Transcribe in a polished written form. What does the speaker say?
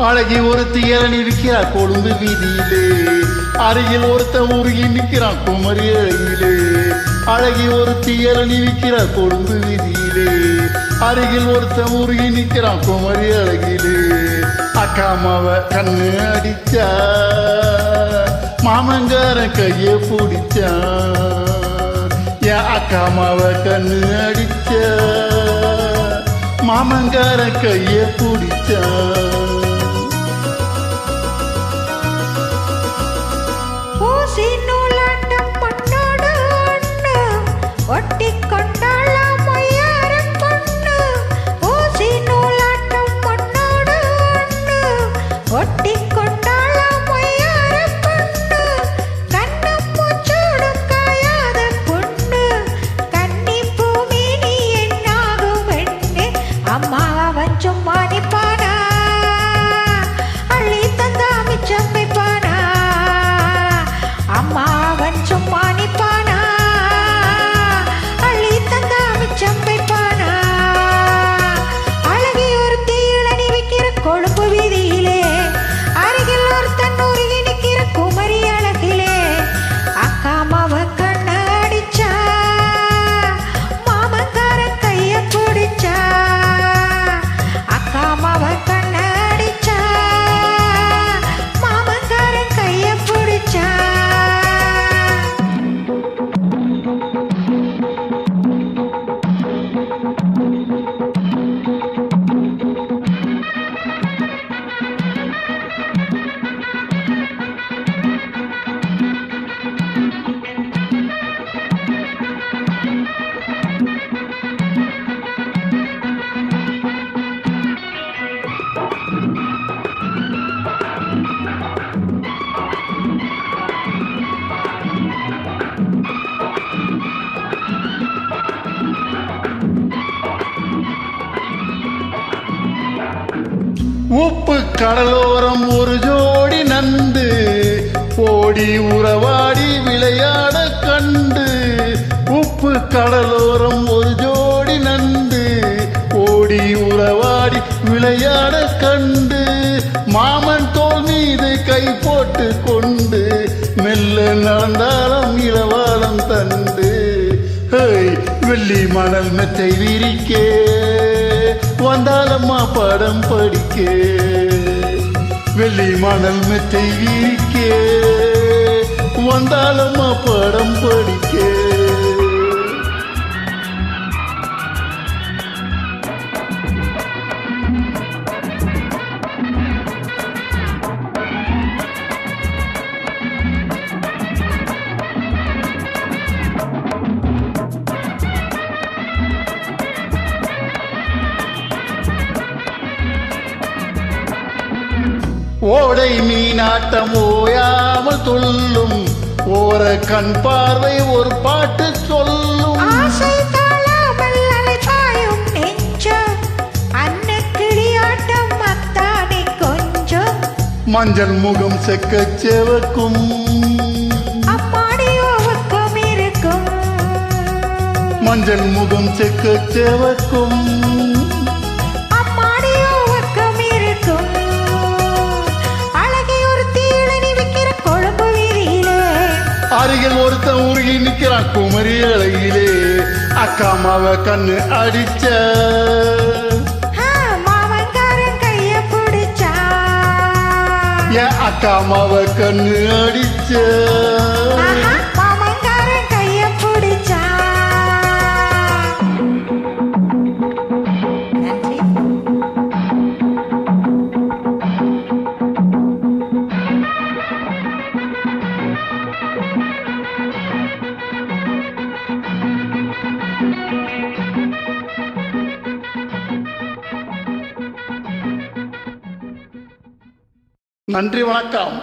அழகி ஒருத்தி இளநி விற்கிறார் கொழும்பு வீதியிலே, அருகில் ஒருத்தன் உருகி நிற்கிறான் குமரி அழகிலே. அழகி ஒருத்தி இளநி விற்கிறார் கொழும்பு வீதியிலே, அருகில் ஒருத்தன் உருகி நிற்கிறான் குமரி அழகிலே. அக்காமாவ கண்ணு அடிச்சா, மாமங்காரன் கைய பிடிச்சா. என் அக்காமாவ கண்ணு அடிச்சா, மாமங்காரன் கைய பிடிச்சா. ஒட்டி கொண்டாளாம் மொய்யாரம் பொண்ணு, ஊசி நூலாட்டம் பொண்ணோடு ஒண்ணு. ஒட்டி கொண்டாளாம் மொய்யாரம் பொண்ணு, கண்ணம் பூச்சோடு காயாத பொண்ணு. கன்னி பூமி நீ என்னாகும் பெண்ணு, அம்மாவன் சும்மா நிப்பானா, அள்ளி தந்தா மிச்சம் வைப்பானா. அம்மாவன் சும்மா நிப்பானா, கொழும்பு வீதியிலே, அருகில் ஒருத்தன் உருகி நிற்கிற குமரி அழகிலே. அக்காமாவ கண்ண அடிச்சா, மாமங்காரன் கைய பிடிச்சா. அக்காமாவ கண்ண அடிச்சா, மாமங்காரன் கைய பிடிச்சா. உப்பு கடலோரம் ஒரு ஜோடி நண்டு, ஓடி உறவாடி விளையாட கண்டு. உப்பு கடலோரம் ஒரு ஜோடி நண்டு, ஓடி உறவாடி விளையாட கண்டு. மாமன் தோல் மீது கை போட்டு கொண்டு, மெல்ல நடந்தாலும் இளவாலம் தண்டு. வெள்ளி மணல் மெத்தை விரிக்கே, வந்தாலம்மா படம் படிக்க. வெள்ளி மணல் மெத்தை விரிக்கே, வந்தாலம்மா படம் படிக்க. ஓடை மீனாட்டம் ஓயாமல் துள்ளும், ஓர கண் பார்வை ஒரு பாட்டு சொல்லும். ஆசை தாழாமல் அலைபாயும் நெஞ்சம், அன்னக்கிளியாட்டம் மத்தானே கொஞ்சம். மஞ்சள் முகம் செக்க செவக்கும், அம்மாடியோவுக்கும் இருக்கும். மஞ்சள் முகம் செக்க செவக்கும், அம்மாடியோவுக்கும் இருக்கும். அருகில் ஒருத்தன் உருகி நிற்கிறான் குமரி அழகிலே. அக்காமாவ கண்ணு அடிச்ச, மாமங்காரன் கைய பிடிச்சா. என் அக்காமாவ கண்ணு அடிச்ச, மாமங்காரன் கைய பிடிச்சா. நன்றி, வணக்கம்.